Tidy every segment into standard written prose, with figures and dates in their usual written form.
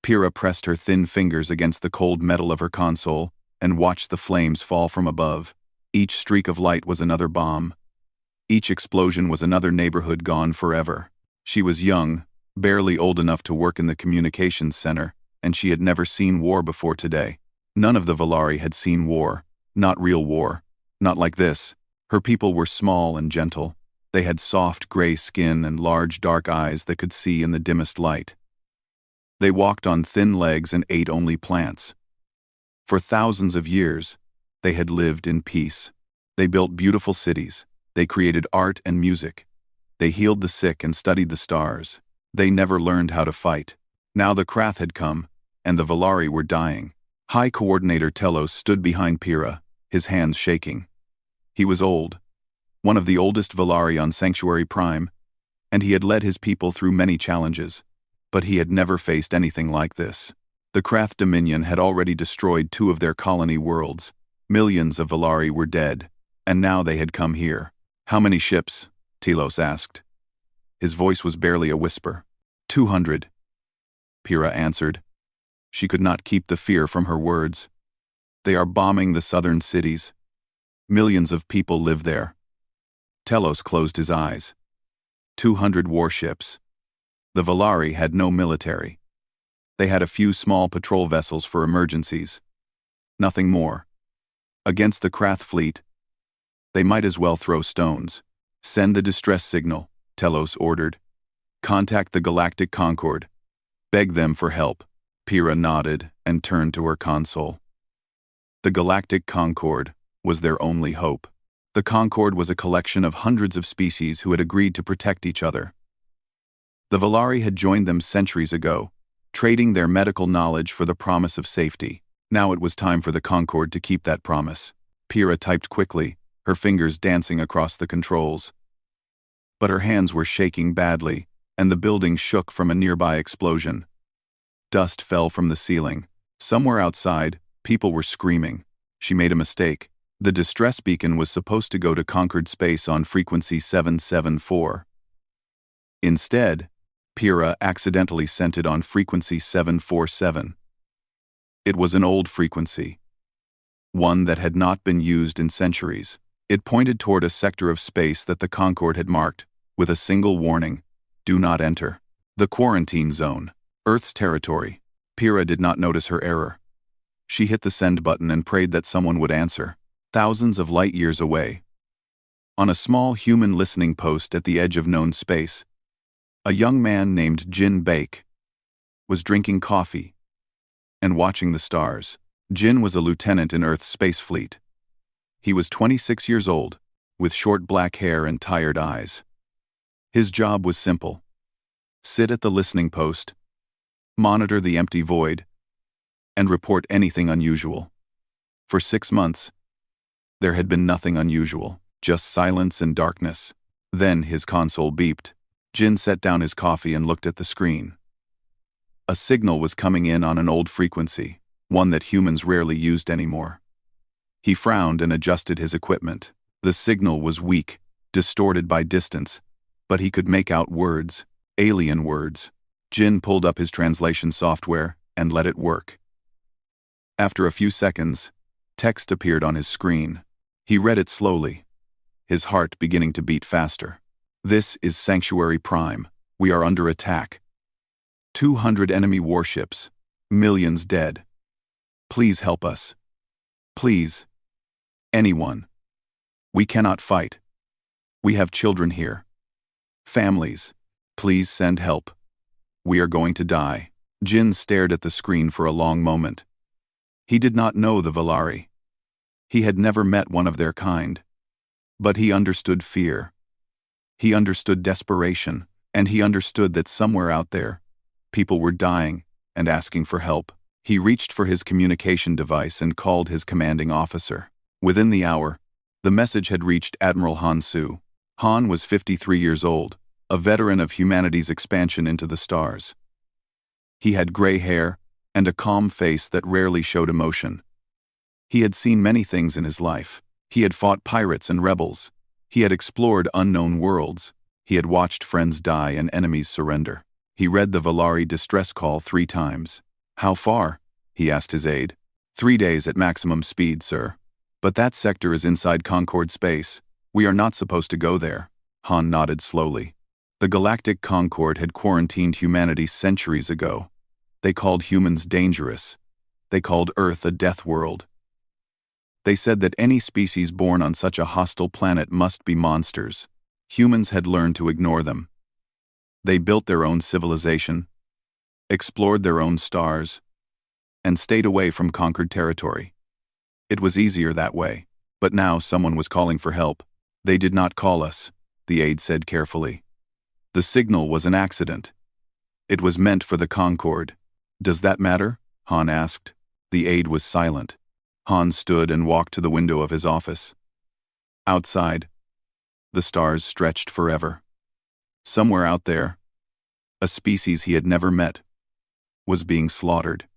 Pyrrha pressed her thin fingers against the cold metal of her console and watched the flames fall from above. Each streak of light was another bomb. Each explosion was another neighborhood gone forever. She was young, barely old enough to work in the communications center, and she had never seen war before today. None of the Valari had seen war, not real war, not like this. Her people were small and gentle. They had soft gray skin and large dark eyes that could see in the dimmest light. They walked on thin legs and ate only plants. For thousands of years, they had lived in peace. They built beautiful cities. They created art and music. They healed the sick and studied the stars. They never learned how to fight. Now the Krath had come, and the Valari were dying. High Coordinator Telos stood behind Pyrrha, his hands shaking. He was old, one of the oldest Valari on Sanctuary Prime, and he had led his people through many challenges, but he had never faced anything like this. The Krath Dominion had already destroyed 2 of their colony worlds. Millions of Valari were dead, and now they had come here. "How many ships?" Telos asked. His voice was barely a whisper. 200, Pyrrha answered. She could not keep the fear from her words. "They are bombing the southern cities. Millions of people live there." Telos closed his eyes. 200 warships. The Valari had no military. They had a few small patrol vessels for emergencies. Nothing more. Against the Krath fleet, they might as well throw stones. "Send the distress signal," Telos ordered. "Contact the Galactic Concord. Beg them for help." Pyrrha nodded and turned to her console. The Galactic Concord was their only hope. The Concord was a collection of hundreds of species who had agreed to protect each other. The Valari had joined them centuries ago, trading their medical knowledge for the promise of safety. Now it was time for the Concord to keep that promise. Pyrrha typed quickly, her fingers dancing across the controls. But her hands were shaking badly, and the building shook from a nearby explosion. Dust fell from the ceiling. Somewhere outside, people were screaming. She made a mistake. The distress beacon was supposed to go to Concord Space on frequency 774. Instead, Pyrrha accidentally sent it on frequency 747. It was an old frequency, one that had not been used in centuries. It pointed toward a sector of space that the Concord had marked, with a single warning: "Do not enter." The quarantine zone, Earth's territory. Pyrrha did not notice her error. She hit the send button and prayed that someone would answer. Thousands of light years away, on a small human listening post at the edge of known space, a young man named Jin Bake was drinking coffee and watching the stars. Jin was a lieutenant in Earth's space fleet. He was 26 years old, with short black hair and tired eyes. His job was simple: sit at the listening post, monitor the empty void, and report anything unusual. For 6 months, there had been nothing unusual, just silence and darkness. Then his console beeped. Jin set down his coffee and looked at the screen. A signal was coming in on an old frequency, one that humans rarely used anymore. He frowned and adjusted his equipment. The signal was weak, distorted by distance, but he could make out words, alien words. Jin pulled up his translation software and let it work. After a few seconds, text appeared on his screen. He read it slowly, his heart beginning to beat faster. "This is Sanctuary Prime. We are under attack. 200 enemy warships, millions dead. Please help us. Please. Anyone. We cannot fight. We have children here. Families. Please send help. We are going to die." Jin stared at the screen for a long moment. He did not know the Valari. He had never met one of their kind. But he understood fear. He understood desperation, and he understood that somewhere out there, people were dying and asking for help. He reached for his communication device and called his commanding officer. Within the hour, the message had reached Admiral Han Su. Han was 53 years old, a veteran of humanity's expansion into the stars. He had gray hair and a calm face that rarely showed emotion. He had seen many things in his life. He had fought pirates and rebels. He had explored unknown worlds. He had watched friends die and enemies surrender. He read the Valari distress call 3 times. How far? He asked his aide. 3 days at maximum speed, sir. But that sector is inside Concord space. We are not supposed to go there. Han nodded slowly. The Galactic Concord had quarantined humanity centuries ago. They called humans dangerous. They called Earth a death world. They said that any species born on such a hostile planet must be monsters. Humans had learned to ignore them. They built their own civilization, explored their own stars, and stayed away from conquered territory. It was easier that way, but now someone was calling for help. They did not call us, the aide said carefully. The signal was an accident. It was meant for the Concord. Does that matter? Han asked. The aide was silent. Han stood and walked to the window of his office. Outside, the stars stretched forever. Somewhere out there, a species he had never met was being slaughtered.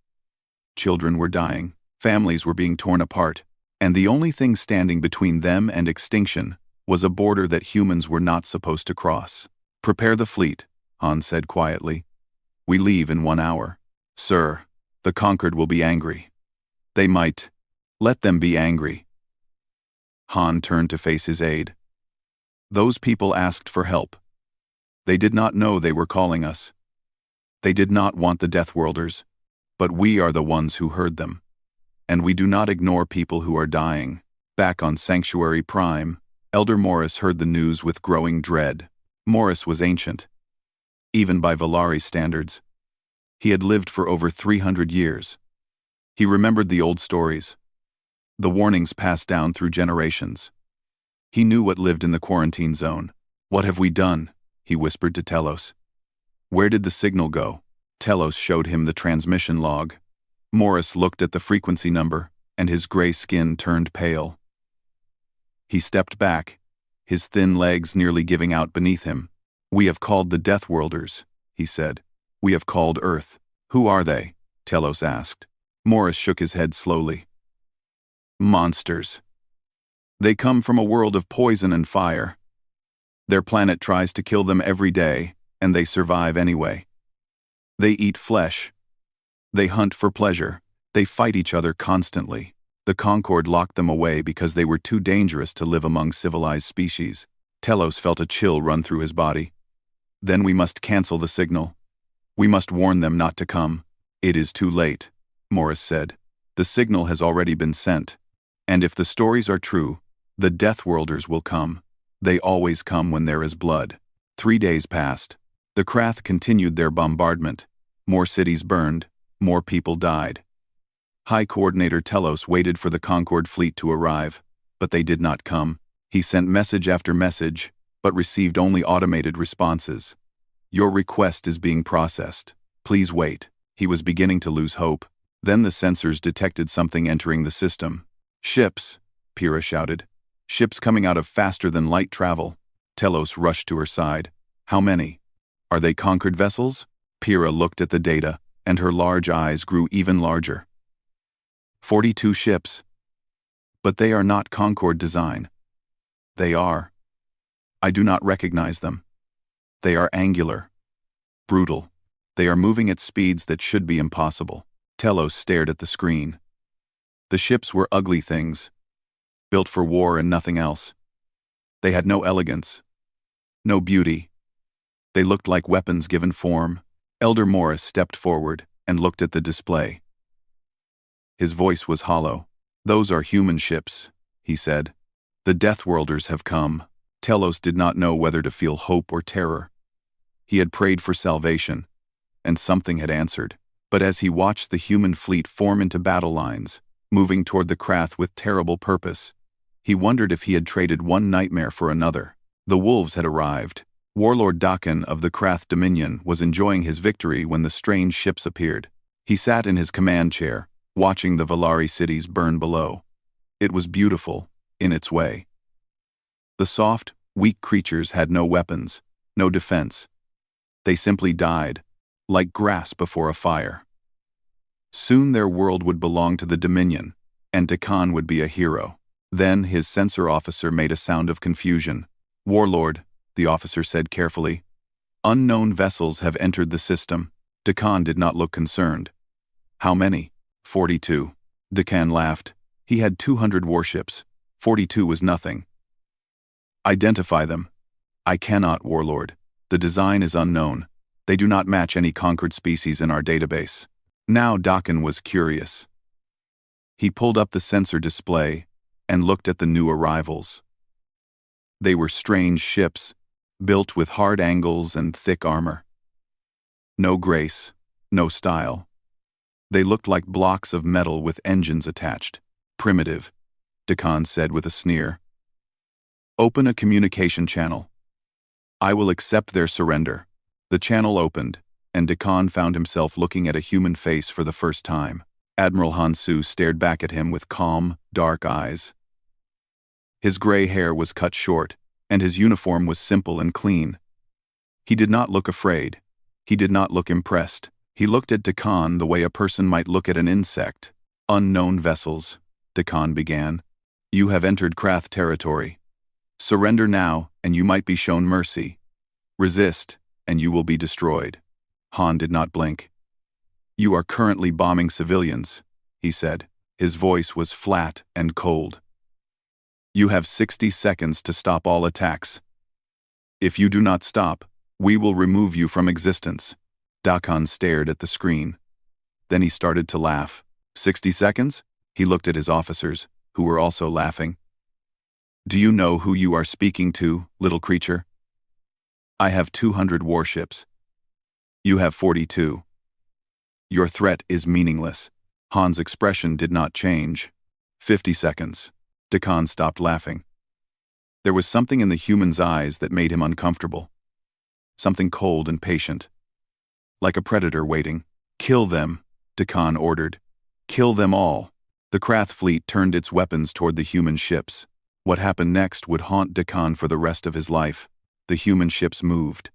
Children were dying, families were being torn apart, and the only thing standing between them and extinction was a border that humans were not supposed to cross. Prepare the fleet, Han said quietly. We leave in 1 hour. Sir, the conquered will be angry. They might. Let them be angry. Han turned to face his aide. Those people asked for help. They did not know they were calling us. They did not want the Deathworlders, but we are the ones who heard them. And we do not ignore people who are dying. Back on Sanctuary Prime, Elder Morris heard the news with growing dread. Morris was ancient, even by Valari standards. He had lived for over 300 years. He remembered the old stories, the warnings passed down through generations. He knew what lived in the quarantine zone. What have we done? He whispered to Telos. Where did the signal go? Telos showed him the transmission log. Morris looked at the frequency number, and his gray skin turned pale. He stepped back, his thin legs nearly giving out beneath him. We have called the Deathworlders, he said. We have called Earth. Who are they? Telos asked. Morris shook his head slowly. Monsters. They come from a world of poison and fire. Their planet tries to kill them every day, and they survive anyway. They eat flesh. They hunt for pleasure. They fight each other constantly. The Concord locked them away because they were too dangerous to live among civilized species. Telos felt a chill run through his body. Then we must cancel the signal. We must warn them not to come. It is too late, Morris said. The signal has already been sent. And if the stories are true, the Deathworlders will come. They always come when there is blood. 3 days passed. The Krath continued their bombardment. More cities burned. More people died. High Coordinator Telos waited for the Concord fleet to arrive, but they did not come. He sent message after message, but received only automated responses. Your request is being processed. Please wait. He was beginning to lose hope. Then the sensors detected something entering the system. Ships, Pyrrha shouted. Ships coming out of faster-than-light travel. Telos rushed to her side. How many? Are they conquered vessels? Pyrrha looked at the data, and her large eyes grew even larger. 42 ships. But they are not Concord design. They are. I do not recognize them. They are angular. Brutal. They are moving at speeds that should be impossible. Telos stared at the screen. The ships were ugly things, built for war and nothing else. They had no elegance, no beauty. They looked like weapons given form. Elder Morris stepped forward and looked at the display. His voice was hollow. Those are human ships, he said. The Deathworlders have come. Telos did not know whether to feel hope or terror. He had prayed for salvation, and something had answered. But as he watched the human fleet form into battle lines, moving toward the Krath with terrible purpose, he wondered if he had traded one nightmare for another. The wolves had arrived. Warlord Dakan of the Krath Dominion was enjoying his victory when the strange ships appeared. He sat in his command chair, watching the Valari cities burn below. It was beautiful, in its way. The soft, weak creatures had no weapons, no defense. They simply died, like grass before a fire. Soon their world would belong to the Dominion, and Dakan would be a hero. Then his sensor officer made a sound of confusion. Warlord, the officer said carefully. Unknown vessels have entered the system. Dakan did not look concerned. How many? 42. Decan laughed. He had 200 warships. 42 was nothing. Identify them. I cannot, Warlord. The design is unknown. They do not match any conquered species in our database. Now Dakan was curious. He pulled up the sensor display and looked at the new arrivals. They were strange ships, built with hard angles and thick armor. No grace, no style. They looked like blocks of metal with engines attached. Primitive, Dakan said with a sneer. Open a communication channel. I will accept their surrender. The channel opened, and Dakan found himself looking at a human face for the first time. Admiral Hansu stared back at him with calm, dark eyes. His gray hair was cut short, and his uniform was simple and clean. He did not look afraid. He did not look impressed. He looked at Dakan the way a person might look at an insect. Unknown vessels, Dakan began. You have entered Krath territory. Surrender now, and you might be shown mercy. Resist, and you will be destroyed. Han did not blink. You are currently bombing civilians, he said. His voice was flat and cold. You have 60 seconds to stop all attacks. If you do not stop, we will remove you from existence. Dakan stared at the screen. Then he started to laugh. 60 seconds? He looked at his officers, who were also laughing. Do you know who you are speaking to, little creature? I have 200 warships. You have 42. Your threat is meaningless. Han's expression did not change. 50 seconds. Dakan stopped laughing. There was something in the human's eyes that made him uncomfortable. Something cold and patient. Like a predator waiting. Kill them, Dakan ordered. Kill them all. The Krath fleet turned its weapons toward the human ships. What happened next would haunt Dakan for the rest of his life. The human ships moved.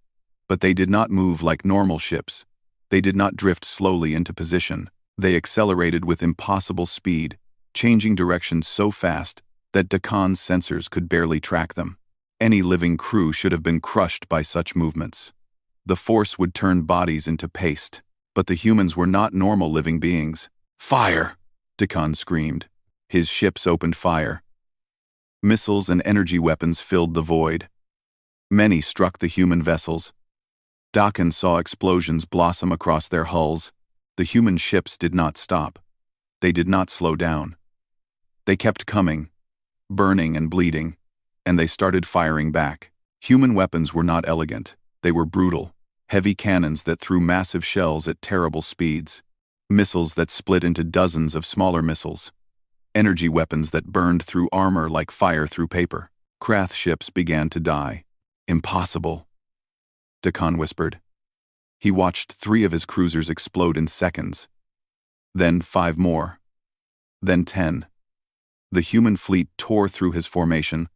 But they did not move like normal ships. They did not drift slowly into position. They accelerated with impossible speed, changing direction so fast that Dakan's sensors could barely track them. Any living crew should have been crushed by such movements. The force would turn bodies into paste, but the humans were not normal living beings. Fire! Dakan screamed. His ships opened fire. Missiles and energy weapons filled the void. Many struck the human vessels. Dakan saw explosions blossom across their hulls. The human ships did not stop. They did not slow down. They kept coming, burning and bleeding, and they started firing back. Human weapons were not elegant. They were brutal. Heavy cannons that threw massive shells at terrible speeds. Missiles that split into dozens of smaller missiles. Energy weapons that burned through armor like fire through paper. Krath ships began to die. Impossible, Dakan whispered. He watched 3 of his cruisers explode in seconds. Then 5 more. Then 10. The human fleet tore through his formation.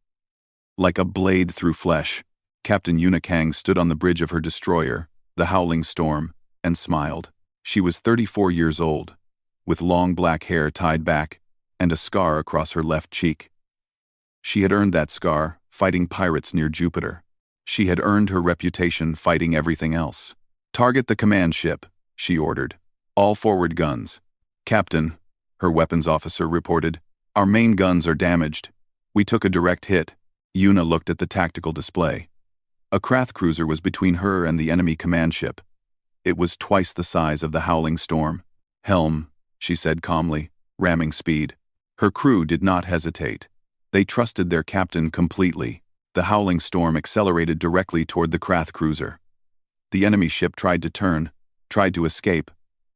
Like a blade through flesh, Captain Unikang stood on the bridge of her destroyer, the Howling Storm, and smiled. She was 34 years old, with long black hair tied back, and a scar across her left cheek. She had earned that scar, fighting pirates near Jupiter. She had earned her reputation fighting everything else. Target the command ship, she ordered. All forward guns. Captain, her weapons officer reported. Our main guns are damaged. We took a direct hit. Yuna looked at the tactical display. A Krath cruiser was between her and the enemy command ship. It was twice the size of the Howling Storm. Helm, she said calmly, ramming speed. Her crew did not hesitate. They trusted their captain completely. The Howling Storm accelerated directly toward the Krath cruiser. The enemy ship tried to turn, tried to escape,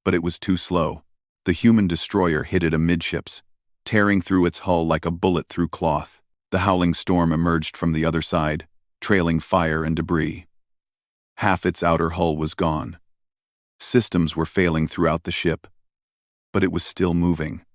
but it was too slow. The human destroyer hit it amidships, tearing through its hull like a bullet through cloth. The Howling Storm emerged from the other side, trailing fire and debris. Half its outer hull was gone. Systems were failing throughout the ship, but it was still moving.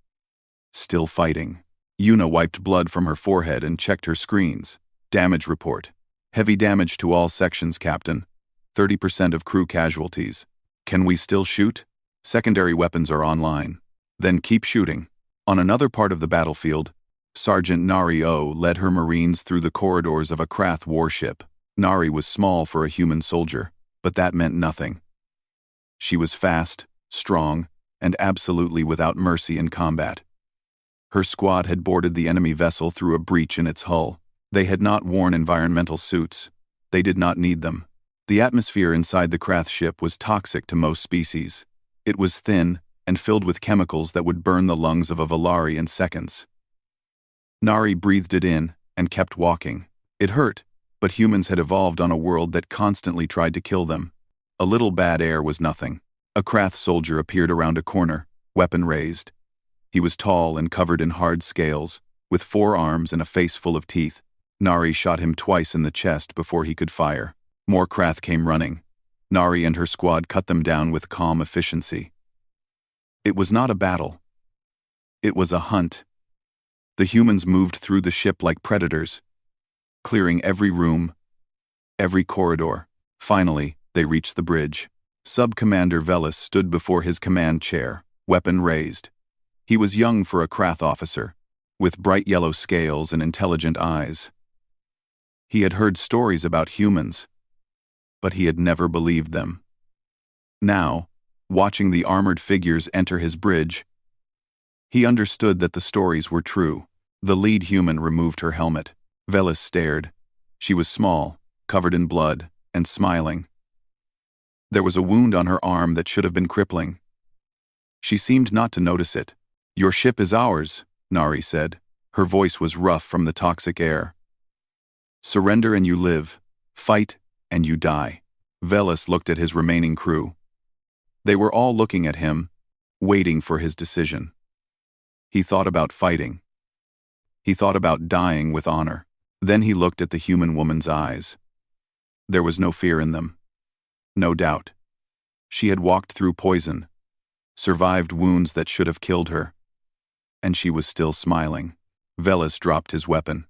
Still fighting. Yuna wiped blood from her forehead and checked her screens. Damage report. Heavy damage to all sections, Captain. 30% of crew casualties. Can we still shoot? Secondary weapons are online. Then keep shooting. On another part of the battlefield, Sergeant Nari O led her Marines through the corridors of a Krath warship. Nari was small for a human soldier, but that meant nothing. She was fast, strong, and absolutely without mercy in combat. Her squad had boarded the enemy vessel through a breach in its hull. They had not worn environmental suits. They did not need them. The atmosphere inside the Krath ship was toxic to most species. It was thin and filled with chemicals that would burn the lungs of a Valari in seconds. Nari breathed it in and kept walking. It hurt, but humans had evolved on a world that constantly tried to kill them. A little bad air was nothing. A Krath soldier appeared around a corner, weapon raised. He was tall and covered in hard scales, with 4 arms and a face full of teeth. Nari shot him twice in the chest before he could fire. More Krath came running. Nari and her squad cut them down with calm efficiency. It was not a battle. It was a hunt. The humans moved through the ship like predators, clearing every room, every corridor. Finally, they reached the bridge. Sub-Commander Velis stood before his command chair, weapon raised. He was young for a Krath officer, with bright yellow scales and intelligent eyes. He had heard stories about humans, but he had never believed them. Now, watching the armored figures enter his bridge, he understood that the stories were true. The lead human removed her helmet. Velis stared. She was small, covered in blood, and smiling. There was a wound on her arm that should have been crippling. She seemed not to notice it. "Your ship is ours," Nari said. Her voice was rough from the toxic air. "Surrender and you live. Fight and you die." Velis looked at his remaining crew. They were all looking at him, waiting for his decision. He thought about fighting. He thought about dying with honor. Then he looked at the human woman's eyes. There was no fear in them. No doubt. She had walked through poison, survived wounds that should have killed her, and she was still smiling. Velis dropped his weapon.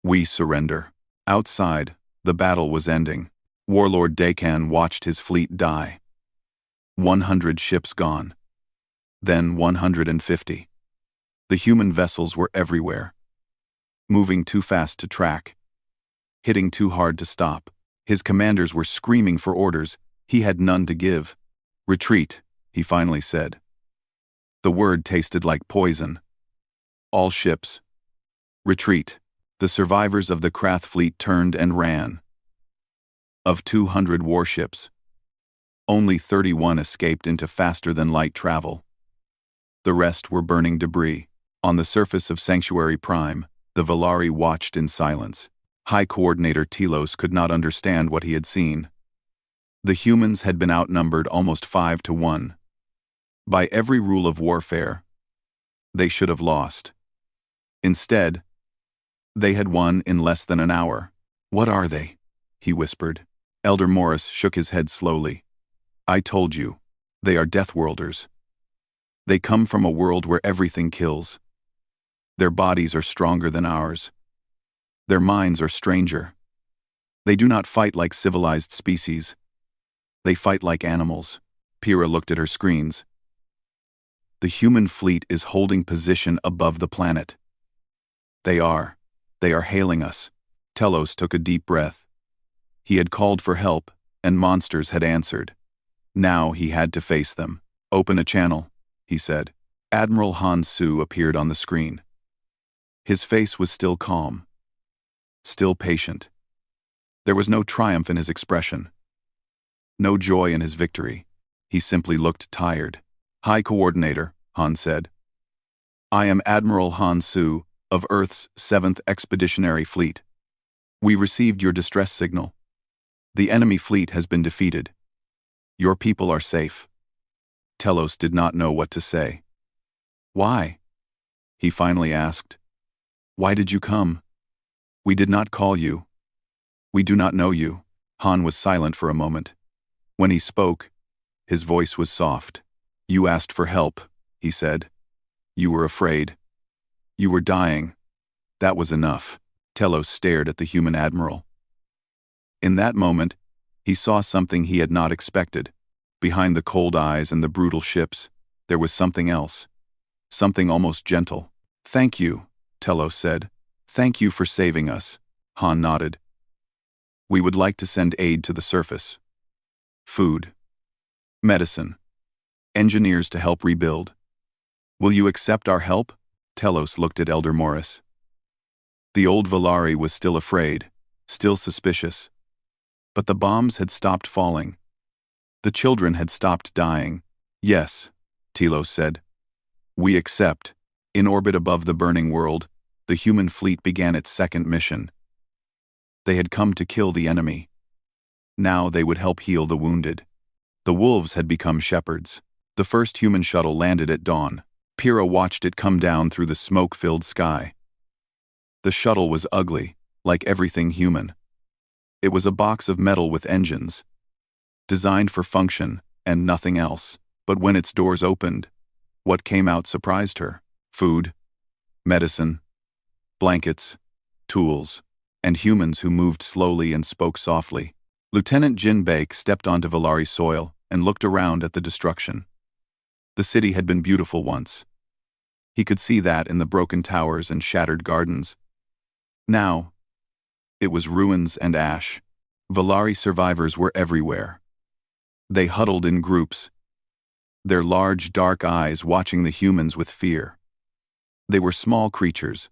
"We surrender." Outside, the battle was ending. Warlord Dakan watched his fleet die. 100 ships gone. Then 150. The human vessels were everywhere, moving too fast to track, hitting too hard to stop. His commanders were screaming for orders. He had none to give. "Retreat," he finally said. The word tasted like poison. "All ships, retreat." The survivors of the Krath fleet turned and ran. Of 200 warships, only 31 escaped into faster-than-light travel. The rest were burning debris. On the surface of Sanctuary Prime, the Valari watched in silence. High Coordinator Telos could not understand what he had seen. The humans had been outnumbered almost 5 to 1. By every rule of warfare, they should have lost. Instead, they had won in less than an hour. "What are they?" he whispered. Elder Morris shook his head slowly. "I told you, they are Deathworlders. They come from a world where everything kills. Their bodies are stronger than ours. Their minds are stranger. They do not fight like civilized species. They fight like animals." Pyrrha looked at her screens. "The human fleet is holding position above the planet. They are hailing us." Telos took a deep breath. He had called for help, and monsters had answered. Now he had to face them. "Open a channel," he said. Admiral Han Su appeared on the screen. His face was still calm, still patient. There was no triumph in his expression, no joy in his victory. He simply looked tired. "High Coordinator," Han said. "I am Admiral Han Su of Earth's 7th Expeditionary Fleet. We received your distress signal. The enemy fleet has been defeated. Your people are safe." Telos did not know what to say. "Why?" he finally asked. "Why did you come? We did not call you. We do not know you." Han was silent for a moment. When he spoke, his voice was soft. "You asked for help," he said. "You were afraid. You were dying. That was enough." Telos stared at the human admiral. In that moment, he saw something he had not expected. Behind the cold eyes and the brutal ships, there was something else. Something almost gentle. "Thank you," Telos said. "Thank you for saving us." Han nodded. "We would like to send aid to the surface. Food. Medicine. Engineers to help rebuild. Will you accept our help? Telos looked at Elder Morris. The old Valari was still afraid, still suspicious. But the bombs had stopped falling. The children had stopped dying. Yes, Telos said. We accept. In orbit above the burning world, the human fleet began its second mission. They had come to kill the enemy. Now they would help heal the wounded. The wolves had become shepherds. The first human shuttle landed at dawn. Pyrrha watched it come down through the smoke-filled sky. The shuttle was ugly, like everything human. It was a box of metal with engines, designed for function and nothing else. But when its doors opened, what came out surprised her. Food, medicine, blankets, tools, and humans who moved slowly and spoke softly. Lieutenant Jin Baek stepped onto Valari soil and looked around at the destruction. The city had been beautiful once. He could see that in the broken towers and shattered gardens. Now, it was ruins and ash. Valari survivors were everywhere. They huddled in groups, their large, dark eyes watching the humans with fear. They were small creatures,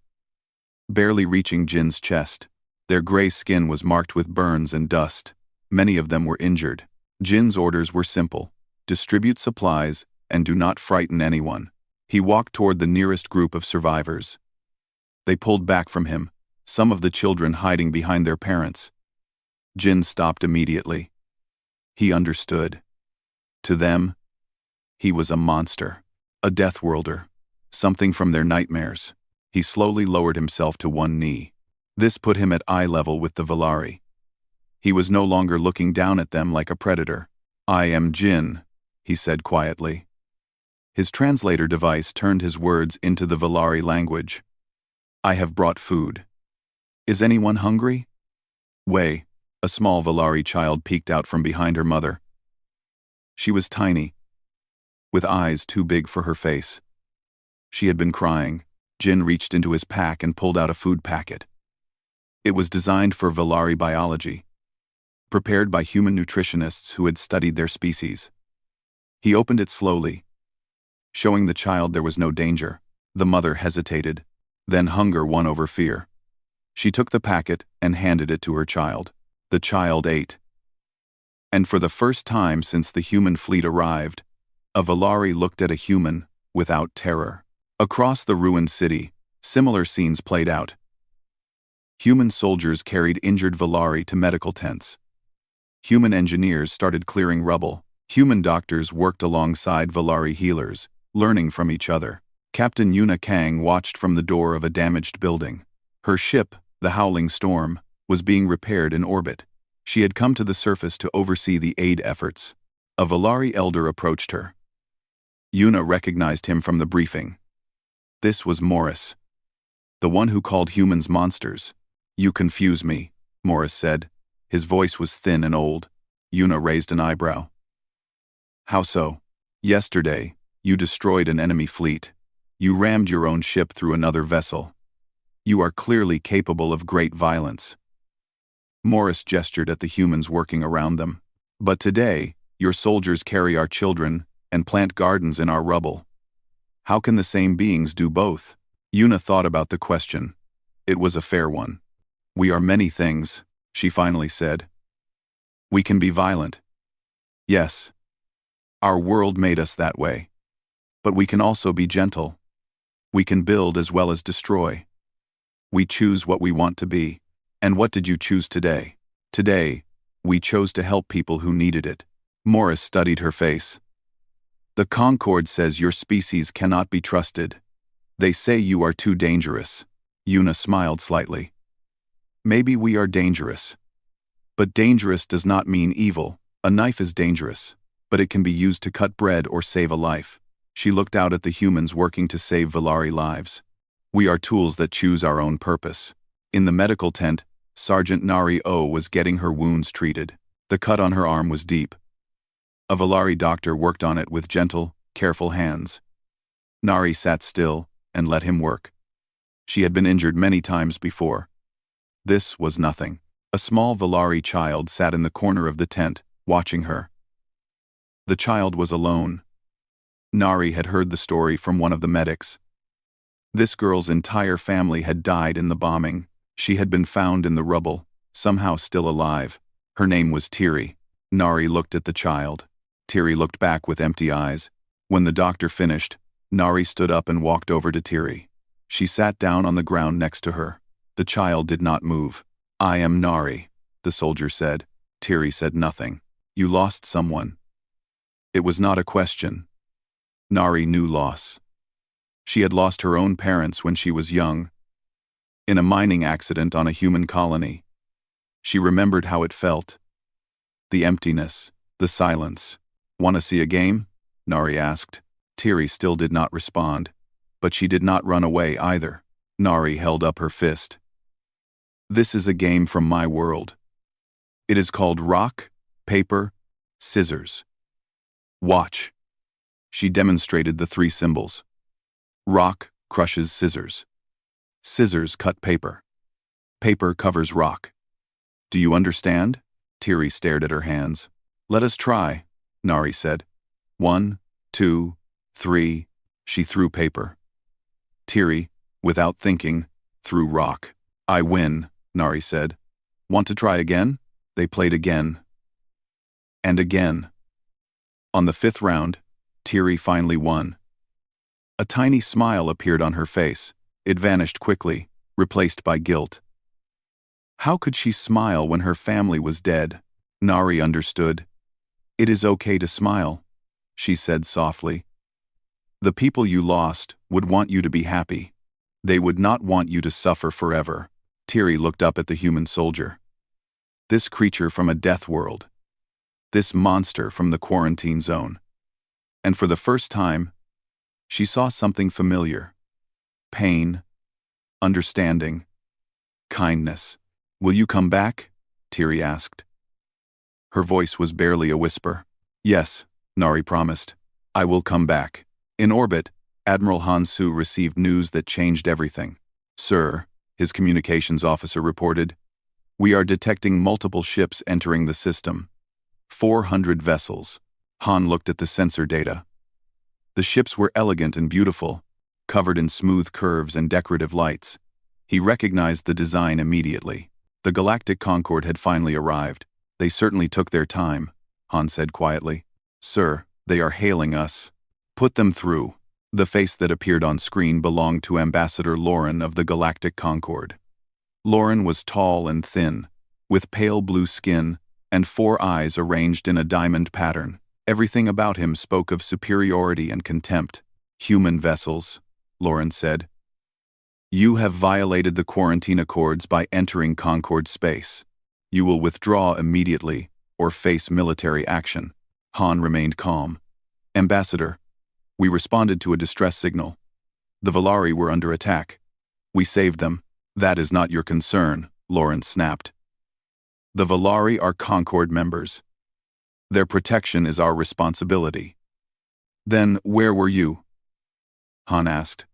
barely reaching Jin's chest. Their gray skin was marked with burns and dust. Many of them were injured. Jin's orders were simple: distribute supplies and do not frighten anyone. He walked toward the nearest group of survivors. They pulled back from him, some of the children hiding behind their parents. Jin stopped immediately. He understood. To them, he was a monster, a Deathworlder, something from their nightmares. He slowly lowered himself to one knee. This put him at eye level with the Valari. He was no longer looking down at them like a predator. I am Jin, he said quietly. His translator device turned his words into the Valari language. I have brought food. Is anyone hungry? Wei, a small Valari child, peeked out from behind her mother. She was tiny, with eyes too big for her face. She had been crying. Jin reached into his pack and pulled out a food packet. It was designed for Valari biology, prepared by human nutritionists who had studied their species. He opened it slowly, showing the child there was no danger. The mother hesitated, then hunger won over fear. She took the packet and handed it to her child. The child ate. And for the first time since the human fleet arrived, a Valari looked at a human without terror. Across the ruined city, similar scenes played out. Human soldiers carried injured Valari to medical tents. Human engineers started clearing rubble. Human doctors worked alongside Valari healers, learning from each other. Captain Yuna Kang watched from the door of a damaged building. Her ship, the Howling Storm, was being repaired in orbit. She had come to the surface to oversee the aid efforts. A Valari elder approached her. Yuna recognized him from the briefing. This was Morris, the one who called humans monsters. You confuse me, Morris said. His voice was thin and old. Yuna raised an eyebrow. How so? Yesterday, you destroyed an enemy fleet. You rammed your own ship through another vessel. You are clearly capable of great violence. Morris gestured at the humans working around them. But today, your soldiers carry our children and plant gardens in our rubble. How can the same beings do both? Yuna thought about the question. It was a fair one. We are many things, she finally said. We can be violent. Yes. Our world made us that way. But we can also be gentle. We can build as well as destroy. We choose what we want to be. And what did you choose today? Today, we chose to help people who needed it. Morris studied her face. The Concord says your species cannot be trusted. They say you are too dangerous. Yuna smiled slightly. Maybe we are dangerous. But dangerous does not mean evil. A knife is dangerous, but it can be used to cut bread or save a life. She looked out at the humans working to save Valari lives. We are tools that choose our own purpose. In the medical tent, Sergeant Nari O was getting her wounds treated. The cut on her arm was deep. A Valari doctor worked on it with gentle, careful hands. Nari sat still and let him work. She had been injured many times before. This was nothing. A small Valari child sat in the corner of the tent, watching her. The child was alone. Nari had heard the story from one of the medics. This girl's entire family had died in the bombing. She had been found in the rubble, somehow still alive. Her name was Tiri. Nari looked at the child. Tiri looked back with empty eyes. When the doctor finished, Nari stood up and walked over to Tiri. She sat down on the ground next to her. The child did not move. "I am Nari," the soldier said. Tiri said nothing. "You lost someone." It was not a question. Nari knew loss. She had lost her own parents when she was young, in a mining accident on a human colony. She remembered how it felt. The emptiness, the silence. "Want to see a game?" Nari asked. Tiri still did not respond, but she did not run away either. Nari held up her fist. "This is a game from my world. It is called rock, paper, scissors. Watch." She demonstrated the 3 symbols. Rock crushes scissors. Scissors cut paper. Paper covers rock. "Do you understand?" Tiri stared at her hands. "Let us try," Nari said. 1, 2, 3. She threw paper. Tiri, without thinking, threw rock. "I win," Nari said. "Want to try again?" They played again. And again. On the 5th round, Tiri finally won. A tiny smile appeared on her face. It vanished quickly, replaced by guilt. How could she smile when her family was dead? Nari understood. "It is okay to smile," she said softly. "The people you lost would want you to be happy. They would not want you to suffer forever." Tiri looked up at the human soldier. This creature from a death world. This monster from the quarantine zone. And for the first time, she saw something familiar. Pain, understanding, kindness. "Will you come back?" Tiri asked. Her voice was barely a whisper. "Yes," Nari promised. "I will come back." In orbit, Admiral Hansu received news that changed everything. "Sir," his communications officer reported, "we are detecting multiple ships entering the system. 400 vessels." Han looked at the sensor data. The ships were elegant and beautiful, covered in smooth curves and decorative lights. He recognized the design immediately. The Galactic Concorde had finally arrived. "They certainly took their time," Han said quietly. "Sir, they are hailing us." "Put them through." The face that appeared on screen belonged to Ambassador Lauren of the Galactic Concorde. Lauren was tall and thin, with pale blue skin and 4 eyes arranged in a diamond pattern. Everything about him spoke of superiority and contempt. "Human vessels," Lauren said. "You have violated the quarantine accords by entering Concorde space. You will withdraw immediately or face military action." Han remained calm. "Ambassador, we responded to a distress signal. The Valari were under attack. We saved them." "That is not your concern," Lauren snapped. "The Valari are Concorde members. Their protection is our responsibility." "Then where were you?" Han asked.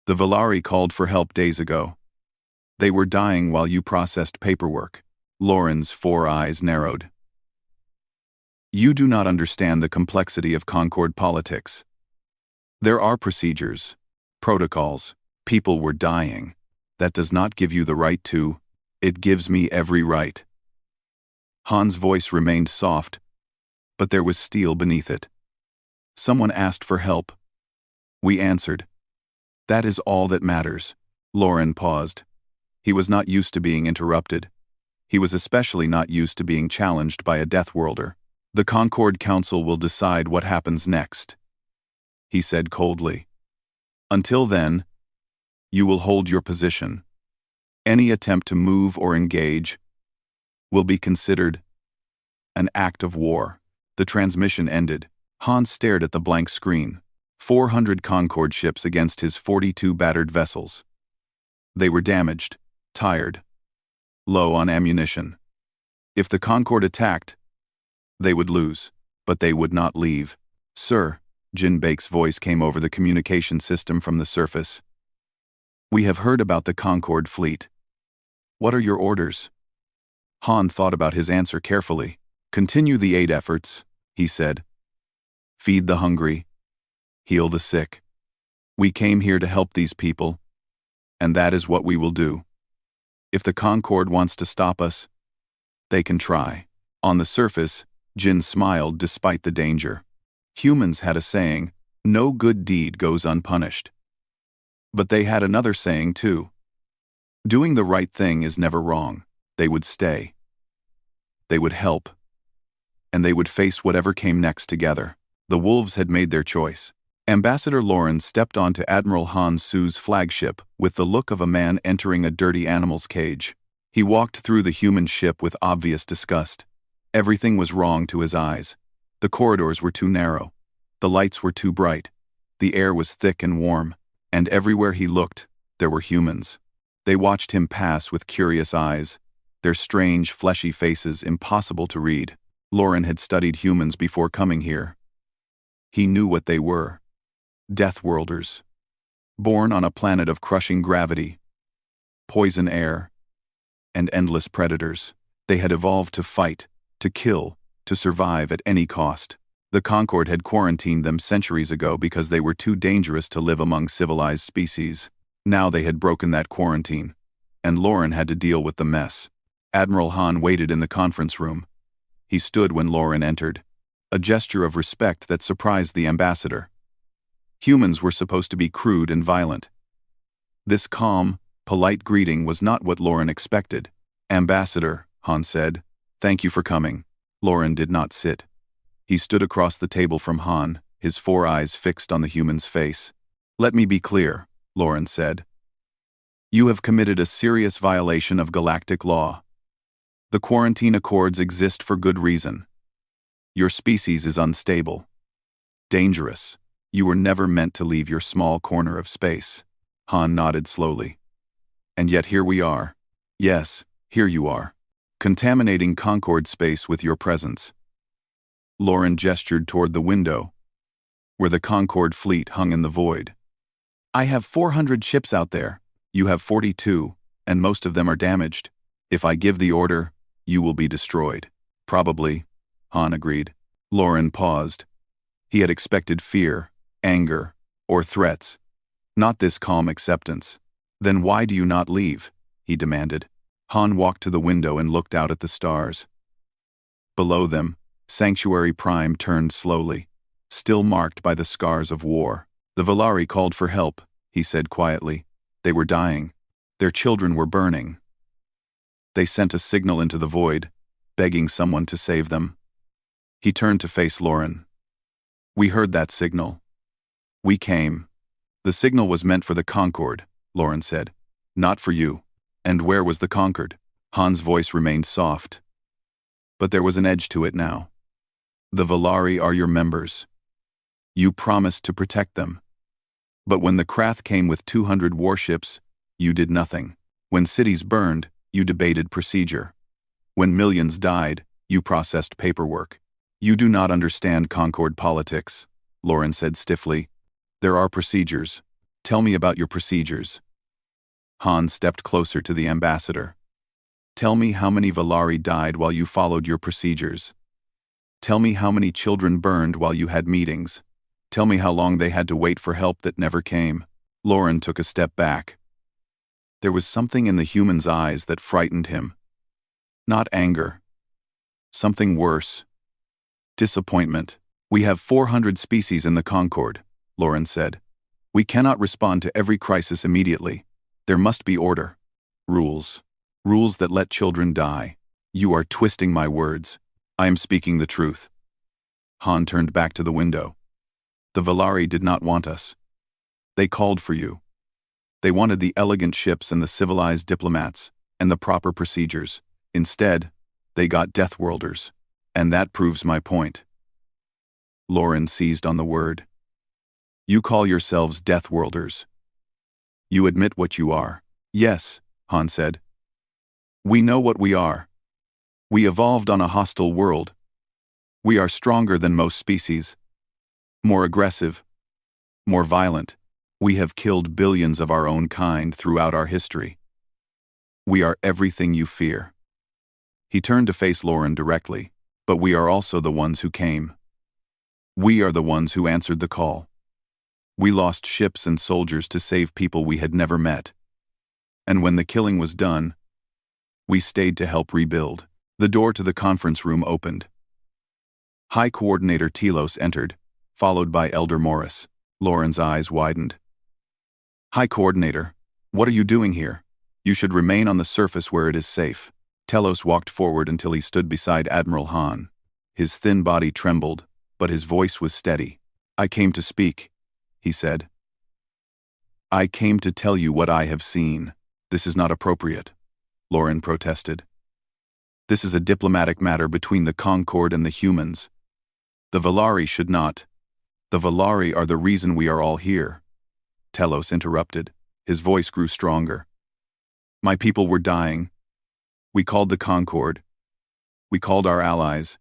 "The Valari called for help days ago. They were dying while you processed paperwork." Lauren's 4 eyes narrowed. "You do not understand the complexity of Concorde politics. There are procedures, protocols. People were dying. That does not give you the right to. It gives me every right." Han's voice remained soft, but there was steel beneath it. "Someone asked for help. We answered. That is all that matters." Lauren paused. He was not used to being interrupted. He was especially not used to being challenged by a Deathworlder. "The Concorde Council will decide what happens next," he said coldly. "Until then, you will hold your position. Any attempt to move or engage will be considered an act of war." The transmission ended. Hans stared at the blank screen. 400 Concorde ships against his 42 battered vessels. They were damaged, tired, low on ammunition. If the Concorde attacked, they would lose, but they would not leave. "Sir," Jin Baek's voice came over the communication system from the surface. "We have heard about the Concorde fleet. What are your orders?" Han thought about his answer carefully. "Continue the aid efforts," he said. "Feed the hungry." heal the sick. We came here to help these people, and that is what we will do. If the Concord wants to stop us, they can try. On the surface, Jin smiled despite the danger. Humans had a saying, no good deed goes unpunished. But they had another saying too. Doing the right thing is never wrong. They would stay. They would help. And they would face whatever came next together. The wolves had made their choice. Ambassador Lauren stepped onto Admiral Han Su's flagship with the look of a man entering a dirty animal's cage. He walked through the human ship with obvious disgust. Everything was wrong to his eyes. The corridors were too narrow. The lights were too bright. The air was thick and warm. And everywhere he looked, there were humans. They watched him pass with curious eyes, their strange, fleshy faces impossible to read. Lauren had studied humans before coming here. He knew what they were. Deathworlders. Born on a planet of crushing gravity, poison air, and endless predators. They had evolved to fight, to kill, to survive at any cost. The Concord had quarantined them centuries ago because they were too dangerous to live among civilized species. Now they had broken that quarantine, and Lauren had to deal with the mess. Admiral Han waited in the conference room. He stood when Lauren entered, a gesture of respect that surprised the ambassador. Humans were supposed to be crude and violent. This calm, polite greeting was not what Lauren expected. Ambassador, Han said, thank you for coming. Lauren did not sit. He stood across the table from Han, his 4 eyes fixed on the human's face. Let me be clear, Lauren said. You have committed a serious violation of galactic law. The quarantine accords exist for good reason. Your species is unstable. Dangerous. You were never meant to leave your small corner of space. Han nodded slowly. And yet here we are. Yes, here you are. Contaminating Concord space with your presence. Lauren gestured toward the window, where the Concord fleet hung in the void. I have 400 ships out there. You have 42, and most of them are damaged. If I give the order, you will be destroyed. Probably, Han agreed. Lauren paused. He had expected fear, anger, or threats. Not this calm acceptance. Then why do you not leave? He demanded. Han walked to the window and looked out at the stars. Below them, Sanctuary Prime turned slowly, still marked by the scars of war. The Valari called for help, he said quietly. They were dying. Their children were burning. They sent a signal into the void, begging someone to save them. He turned to face Lauren. We heard that signal. We came. The signal was meant for the Concord, Lauren said. Not for you. And where was the Concord? Han's voice remained soft. But there was an edge to it now. The Valari are your members. You promised to protect them. But when the Krath came with 200 warships, you did nothing. When cities burned, you debated procedure. When millions died, you processed paperwork. You do not understand Concord politics, Lauren said stiffly. There are procedures. Tell me about your procedures. Han stepped closer to the ambassador. Tell me how many Valari died while you followed your procedures. Tell me how many children burned while you had meetings. Tell me how long they had to wait for help that never came. Lauren took a step back. There was something in the human's eyes that frightened him. Not anger. Something worse. Disappointment. We have 400 species in the Concord, Lauren said. We cannot respond to every crisis immediately. There must be order. Rules. Rules that let children die. You are twisting my words. I am speaking the truth. Han turned back to the window. The Valari did not want us. They called for you. They wanted the elegant ships and the civilized diplomats, and the proper procedures. Instead, they got Deathworlders. And that proves my point. Lauren seized on the word. You call yourselves Deathworlders. You admit what you are. Yes, Han said. We know what we are. We evolved on a hostile world. We are stronger than most species. More aggressive. More violent. We have killed billions of our own kind throughout our history. We are everything you fear. He turned to face Lauren directly. But we are also the ones who came. We are the ones who answered the call. We lost ships and soldiers to save people we had never met. And when the killing was done, we stayed to help rebuild. The door to the conference room opened. High Coordinator Telos entered, followed by Elder Morris. Lauren's eyes widened. High Coordinator, what are you doing here? You should remain on the surface where it is safe. Telos walked forward until he stood beside Admiral Han. His thin body trembled, but his voice was steady. I came to speak, he said. I came to tell you what I have seen. This is not appropriate, Lauren protested. This is a diplomatic matter between the Concord and the humans. The Valari should not. The Valari are the reason we are all here. Telos interrupted. His voice grew stronger. My people were dying. We called the Concord. We called our allies.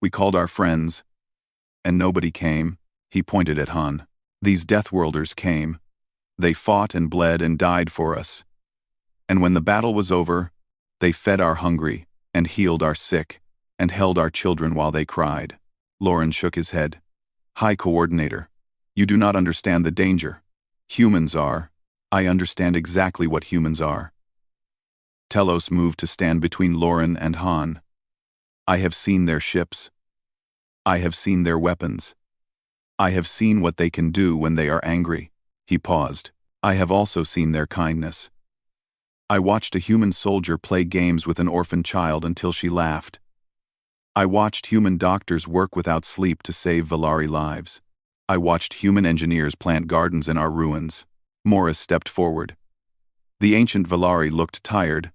We called our friends. And nobody came. He pointed at Han. These Deathworlders came. They fought and bled and died for us. And when the battle was over, they fed our hungry, and healed our sick, and held our children while they cried. Lauren shook his head. High Coordinator, you do not understand the danger. Humans are. I understand exactly what humans are. Telos moved to stand between Lauren and Han. I have seen their ships. I have seen their weapons. I have seen what they can do when they are angry. He paused. I have also seen their kindness. I watched a human soldier play games with an orphan child until she laughed. I watched human doctors work without sleep to save Valari lives. I watched human engineers plant gardens in our ruins. Morris stepped forward. The ancient Valari looked tired,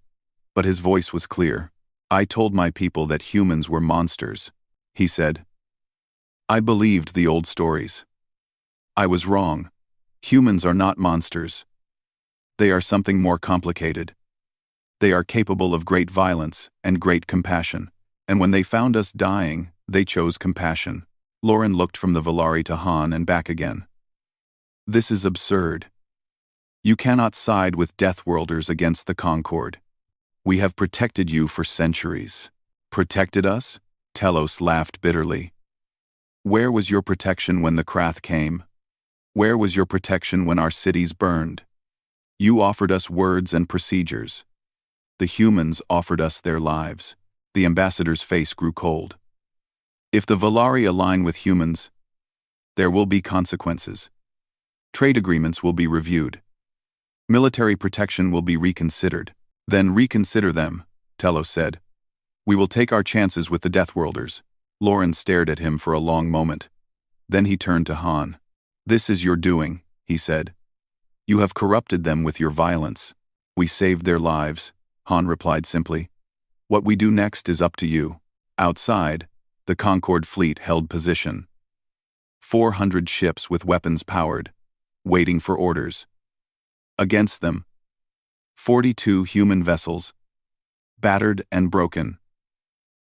but his voice was clear. I told my people that humans were monsters, he said. I believed the old stories. I was wrong. Humans are not monsters. They are something more complicated. They are capable of great violence and great compassion, and when they found us dying, they chose compassion. Lauren looked from the Valari to Han and back again. This is absurd. You cannot side with Deathworlders against the Concord. We have protected you for centuries. Protected us? Telos laughed bitterly. Where was your protection when the Krath came? Where was your protection when our cities burned? You offered us words and procedures. The humans offered us their lives. The ambassador's face grew cold. If the Valari align with humans, there will be consequences. Trade agreements will be reviewed. Military protection will be reconsidered. Then reconsider them, Telos said. We will take our chances with the Deathworlders. Lauren stared at him for a long moment. Then he turned to Han. This is your doing, he said. You have corrupted them with your violence. We saved their lives, Han replied simply. What we do next is up to you. Outside, the Concord fleet held position. 400 ships with weapons powered, waiting for orders. Against them, 42 human vessels, battered and broken,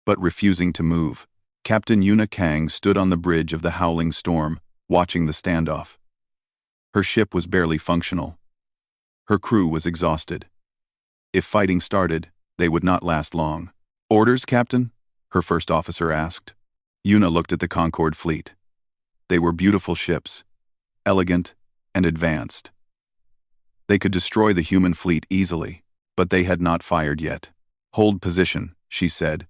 but refusing to move. Captain Yuna Kang stood on the bridge of the Howling Storm, watching the standoff. Her ship was barely functional. Her crew was exhausted. If fighting started, they would not last long. Orders, Captain? Her first officer asked. Yuna looked at the Concord fleet. They were beautiful ships, elegant and advanced. They could destroy the human fleet easily, but they had not fired yet. Hold position, she said.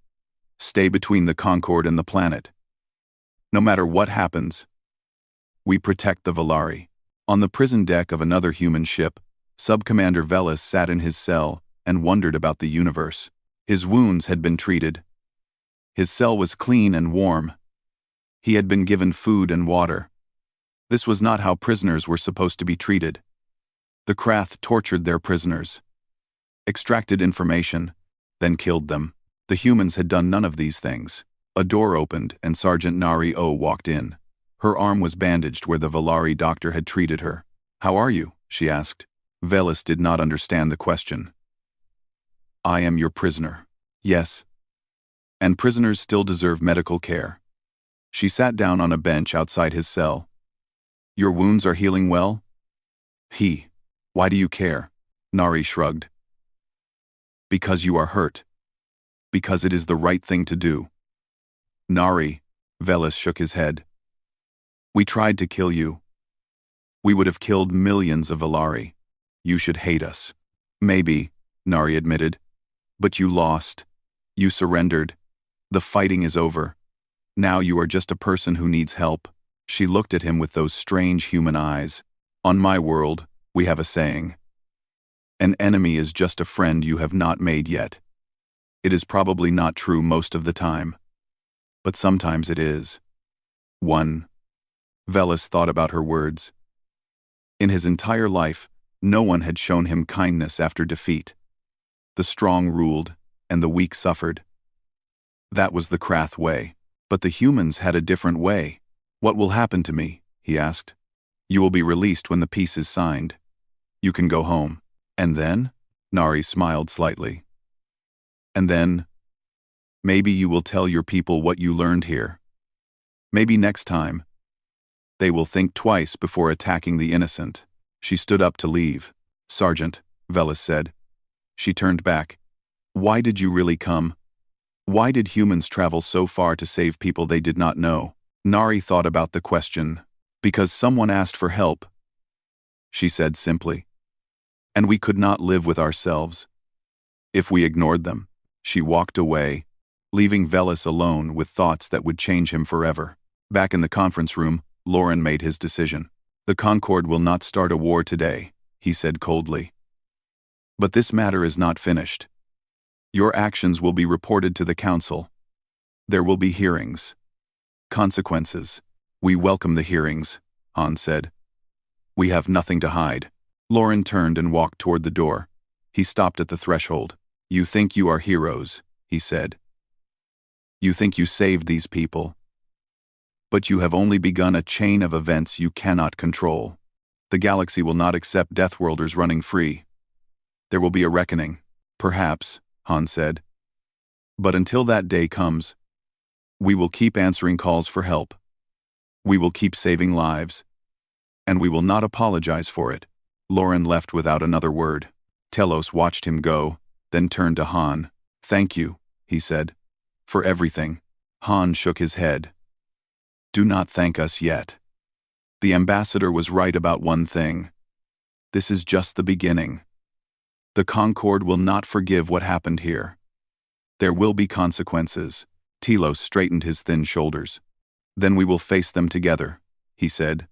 Stay between the Concord and the planet. No matter what happens, we protect the Valari. On the prison deck of another human ship, Subcommander Velis sat in his cell and wondered about the universe. His wounds had been treated. His cell was clean and warm. He had been given food and water. This was not how prisoners were supposed to be treated. The Krath tortured their prisoners, extracted information, then killed them. The humans had done none of these things. A door opened and Sergeant Nari O walked in. Her arm was bandaged where the Valari doctor had treated her. How are you? She asked. Velis did not understand the question. I am your prisoner. Yes. And prisoners still deserve medical care. She sat down on a bench outside his cell. Your wounds are healing well? Why do you care? Nari shrugged. Because you are hurt. Because it is the right thing to do. Nari, Velis shook his head. We tried to kill you. We would have killed millions of Valari. You should hate us. Maybe, Nari admitted. But you lost. You surrendered. The fighting is over. Now you are just a person who needs help. She looked at him with those strange human eyes. On my world, we have a saying. An enemy is just a friend you have not made yet. It is probably not true most of the time. But sometimes it is. 1. Velis thought about her words. In his entire life, no one had shown him kindness after defeat. The strong ruled, and the weak suffered. That was the Krath way. But the humans had a different way. What will happen to me? He asked. You will be released when the peace is signed. You can go home. And then? Nari smiled slightly. And then? Maybe you will tell your people what you learned here. Maybe next time. They will think twice before attacking the innocent. She stood up to leave. Sergeant, Velis said. She turned back. Why did you really come? Why did humans travel so far to save people they did not know? Nari thought about the question. Because someone asked for help, she said simply. And we could not live with ourselves. If we ignored them, she walked away, leaving Velis alone with thoughts that would change him forever. Back in the conference room, Lauren made his decision. The Concord will not start a war today, he said coldly. But this matter is not finished. Your actions will be reported to the Council. There will be hearings. Consequences. We welcome the hearings, Han said. We have nothing to hide. Lauren turned and walked toward the door. He stopped at the threshold. You think you are heroes, he said. You think you saved these people. But you have only begun a chain of events you cannot control. The galaxy will not accept Deathworlders running free. There will be a reckoning. Perhaps, Han said. But until that day comes, we will keep answering calls for help. We will keep saving lives. And we will not apologize for it. Lauren left without another word. Telos watched him go, then turned to Han. Thank you, he said. For everything. Han shook his head. Do not thank us yet. The ambassador was right about one thing. This is just the beginning. The Concord will not forgive what happened here. There will be consequences. Telos straightened his thin shoulders. Then we will face them together, he said.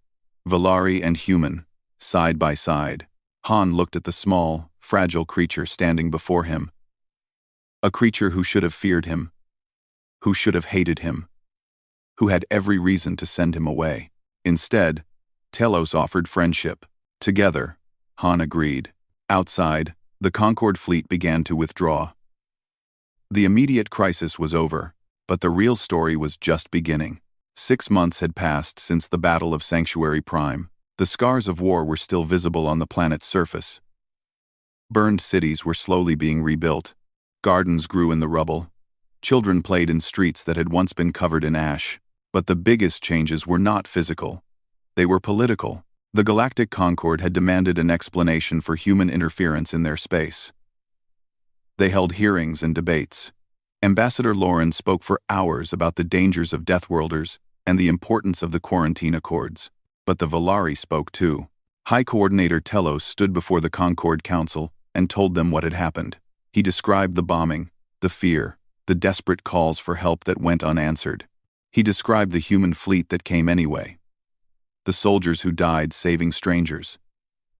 Valari and human, side by side. Han looked at the small, fragile creature standing before him. A creature who should have feared him. Who should have hated him. Who had every reason to send him away. Instead, Telos offered friendship. Together, Han agreed. Outside, the Concord fleet began to withdraw. The immediate crisis was over, but the real story was just beginning. 6 months had passed since the Battle of Sanctuary Prime. The scars of war were still visible on the planet's surface. Burned cities were slowly being rebuilt. Gardens grew in the rubble. Children played in streets that had once been covered in ash. But the biggest changes were not physical. They were political. The Galactic Concord had demanded an explanation for human interference in their space. They held hearings and debates. Ambassador Lauren spoke for hours about the dangers of Deathworlders and the importance of the quarantine accords. But the Valari spoke too. High Coordinator Telos stood before the Concord Council and told them what had happened. He described the bombing, the fear, the desperate calls for help that went unanswered. He described the human fleet that came anyway. The soldiers who died saving strangers.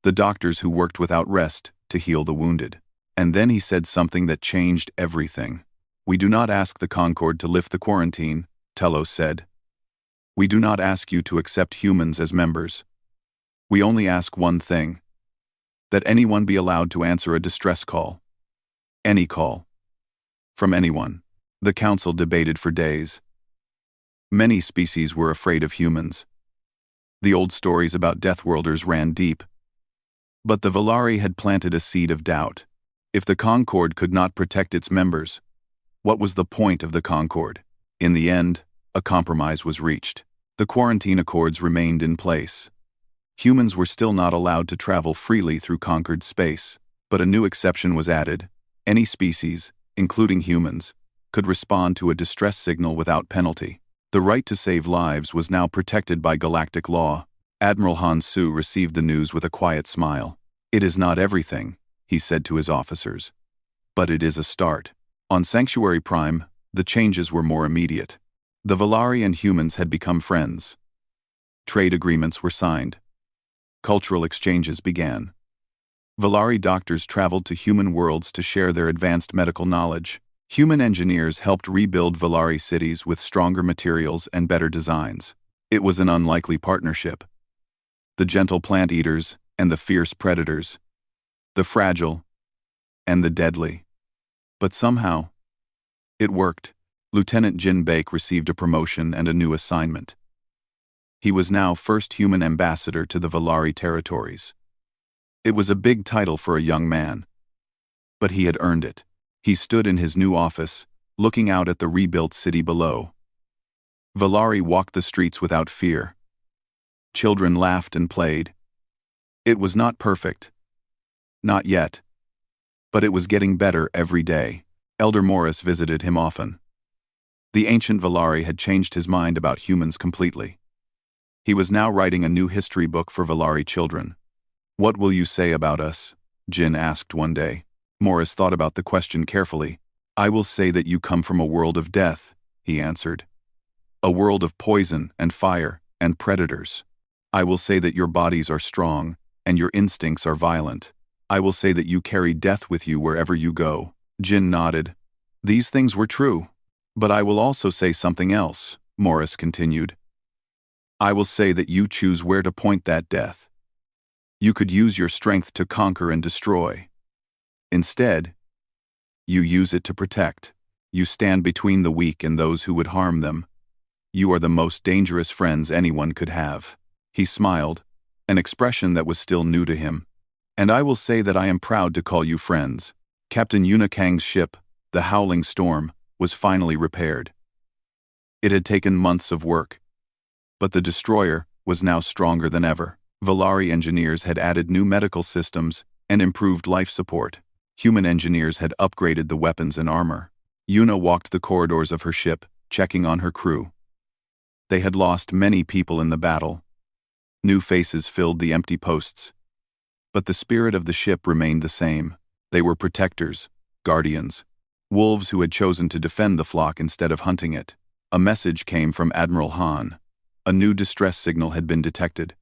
The doctors who worked without rest to heal the wounded. And then he said something that changed everything. We do not ask the Concord to lift the quarantine, Telos said. We do not ask you to accept humans as members. We only ask one thing. That anyone be allowed to answer a distress call. Any call. From anyone. The council debated for days. Many species were afraid of humans. The old stories about Deathworlders ran deep. But the Valari had planted a seed of doubt. If the Concord could not protect its members, what was the point of the Concord? In the end, a compromise was reached. The quarantine accords remained in place. Humans were still not allowed to travel freely through conquered space, but a new exception was added. Any species, including humans, could respond to a distress signal without penalty. The right to save lives was now protected by galactic law. Admiral Han Su received the news with a quiet smile. "It is not everything," he said to his officers. "But it is a start." On Sanctuary Prime, the changes were more immediate. The Valari and humans had become friends. Trade agreements were signed. Cultural exchanges began. Valari doctors traveled to human worlds to share their advanced medical knowledge. Human engineers helped rebuild Valari cities with stronger materials and better designs. It was an unlikely partnership. The gentle plant eaters and the fierce predators. The fragile and the deadly. But somehow, it worked. Lieutenant Jin Baek received a promotion and a new assignment. He was now first human ambassador to the Valari territories. It was a big title for a young man. But he had earned it. He stood in his new office, looking out at the rebuilt city below. Valari walked the streets without fear. Children laughed and played. It was not perfect. Not yet. But it was getting better every day. Elder Morris visited him often. The ancient Valari had changed his mind about humans completely. He was now writing a new history book for Valari children. "What will you say about us?" Jin asked one day. Morris thought about the question carefully. "I will say that you come from a world of death," he answered. "A world of poison and fire and predators. I will say that your bodies are strong and your instincts are violent. I will say that you carry death with you wherever you go." Jin nodded. "These things were true. But I will also say something else," Morris continued. "I will say that you choose where to point that death. You could use your strength to conquer and destroy. Instead, you use it to protect. You stand between the weak and those who would harm them. You are the most dangerous friends anyone could have." He smiled, an expression that was still new to him. "And I will say that I am proud to call you friends." Captain Yuna Kang's ship, the Howling Storm, was finally repaired. It had taken months of work. But the destroyer was now stronger than ever. Valari engineers had added new medical systems and improved life support. Human engineers had upgraded the weapons and armor. Yuna walked the corridors of her ship, checking on her crew. They had lost many people in the battle. New faces filled the empty posts. But the spirit of the ship remained the same. They were protectors, guardians, wolves who had chosen to defend the flock instead of hunting it. A message came from Admiral Han. A new distress signal had been detected.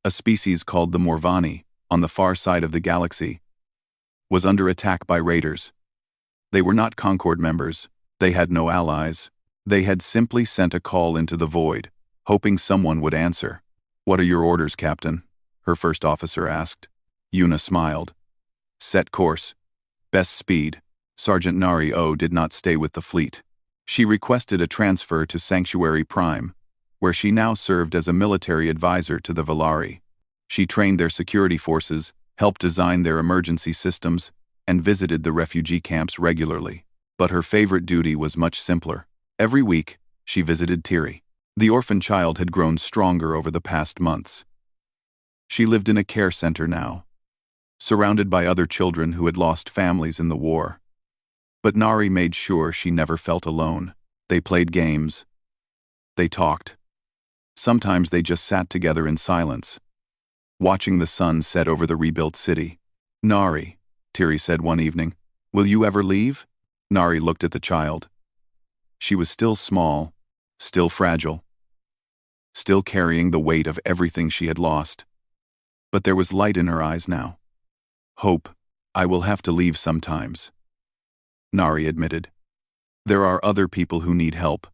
A species called the Morvani, on the far side of the galaxy, was under attack by raiders. They were not Concord members. They had no allies. They had simply sent a call into the void, hoping someone would answer. "What are your orders, Captain?" her first officer asked. Yuna smiled. "Set course. Best speed." Sergeant Nari O did not stay with the fleet. She requested a transfer to Sanctuary Prime, where she now served as a military advisor to the Valari. She trained their security forces, helped design their emergency systems, and visited the refugee camps regularly. But her favorite duty was much simpler. Every week, she visited Tiri. The orphan child had grown stronger over the past months. She lived in a care center now, surrounded by other children who had lost families in the war. But Nari made sure she never felt alone. They played games. They talked. Sometimes they just sat together in silence, watching the sun set over the rebuilt city. "Nari," Tiri said one evening, "will you ever leave?" Nari looked at the child. She was still small, still fragile, still carrying the weight of everything she had lost. But there was light in her eyes now. "Hope. I will have to leave sometimes," Nari admitted. "There are other people who need help,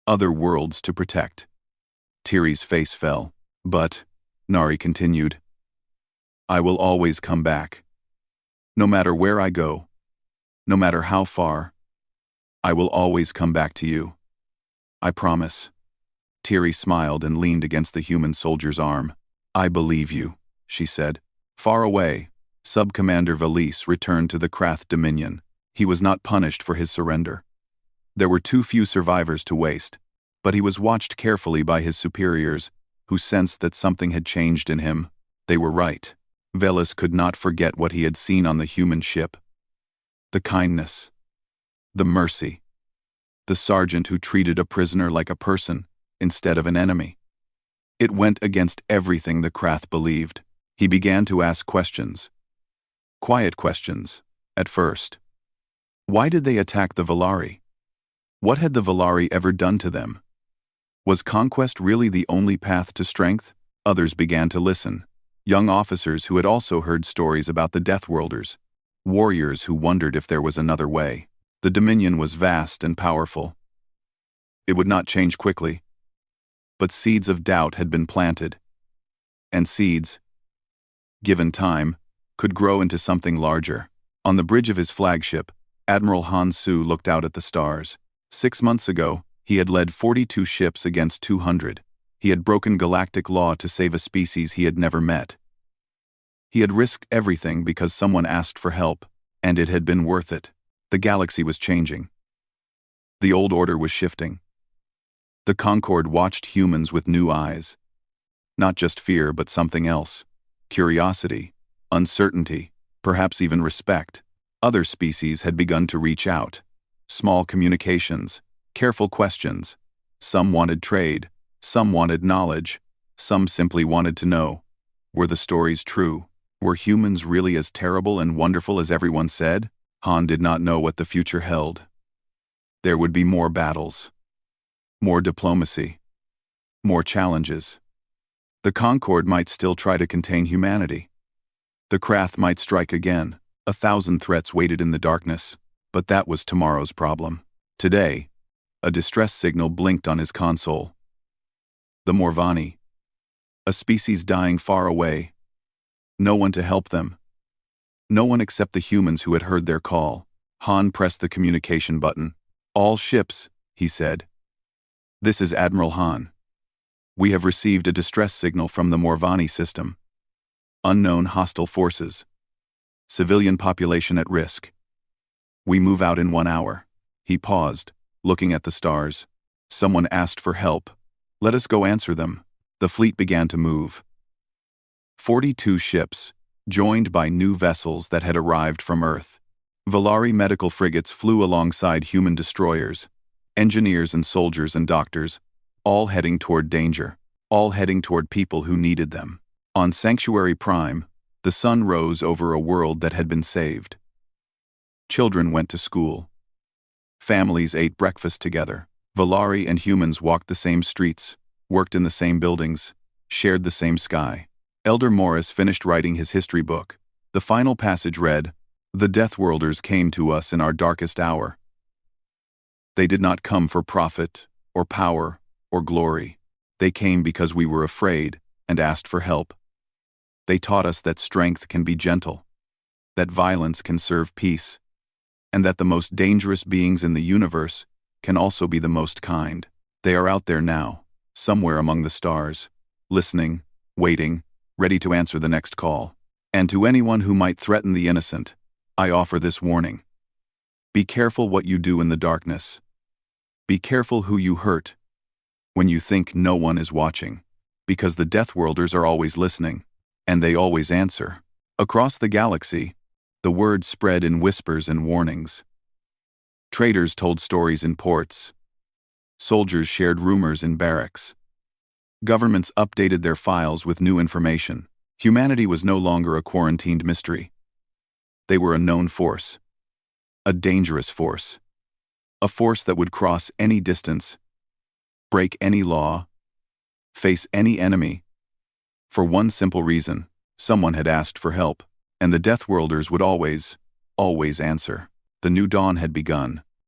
other worlds to protect." Tiri's face fell. "But," Nari continued, "I will always come back. No matter where I go, no matter how far, I will always come back to you. I promise." Tiri smiled and leaned against the human soldier's arm. "I believe you," she said. Far away, Sub-Commander Valise returned to the Krath Dominion. He was not punished for his surrender. There were too few survivors to waste, but he was watched carefully by his superiors, who sensed that something had changed in him. They were right. Velis could not forget what he had seen on the human ship. The kindness, the mercy, the sergeant who treated a prisoner like a person instead of an enemy. It went against everything the Krath believed. He began to ask questions. Quiet questions, at first. Why did they attack the Valari? What had the Valari ever done to them? Was conquest really the only path to strength? Others began to listen. Young officers who had also heard stories about the Deathworlders. Warriors who wondered if there was another way. The Dominion was vast and powerful. It would not change quickly. But seeds of doubt had been planted. And seeds, given time, could grow into something larger. On the bridge of his flagship, Admiral Han Su looked out at the stars. 6 months ago, he had led 42 ships against 200. He had broken galactic law to save a species he had never met. He had risked everything because someone asked for help, and it had been worth it. The galaxy was changing. The old order was shifting. The Concord watched humans with new eyes. Not just fear, but something else. Curiosity, uncertainty, perhaps even respect. Other species had begun to reach out. Small communications, careful questions. Some wanted trade, some wanted knowledge, some simply wanted to know. Were the stories true? Were humans really as terrible and wonderful as everyone said? Han did not know what the future held. There would be more battles. More diplomacy. More challenges. The Concord might still try to contain humanity. The Krath might strike again. 1,000 threats waited in the darkness, but that was tomorrow's problem. Today, a distress signal blinked on his console. The Morvani. A species dying far away. No one to help them. No one except the humans who had heard their call. Han pressed the communication button. All ships, he said. This is Admiral Han. We have received a distress signal from the Morvani system. Unknown hostile forces. Civilian population at risk. We move out in 1 hour. He paused, looking at the stars. Someone asked for help. Let us go answer them. The fleet began to move. 42 ships, joined by new vessels that had arrived from Earth. Valari medical frigates flew alongside human destroyers. Engineers and soldiers and doctors, all heading toward danger, all heading toward people who needed them. On Sanctuary Prime, the sun rose over a world that had been saved. Children went to school. Families ate breakfast together. Valari and humans walked the same streets, worked in the same buildings, shared the same sky. Elder Morris finished writing his history book. The final passage read, "The Deathworlders came to us in our darkest hour. They did not come for profit, or power, or glory. They came because we were afraid and asked for help. They taught us that strength can be gentle, that violence can serve peace, and that the most dangerous beings in the universe can also be the most kind. They are out there now, somewhere among the stars, listening, waiting, ready to answer the next call. And to anyone who might threaten the innocent, I offer this warning. Be careful what you do in the darkness. Be careful who you hurt when you think no one is watching, because the Deathworlders are always listening, and they always answer." Across the galaxy, the word spread in whispers and warnings. Traders told stories in ports. Soldiers shared rumors in barracks. Governments updated their files with new information. Humanity was no longer a quarantined mystery. They were a known force. A dangerous force. A force that would cross any distance, break any law, face any enemy. For one simple reason, someone had asked for help, and the Deathworlders would always answer. The new dawn had begun.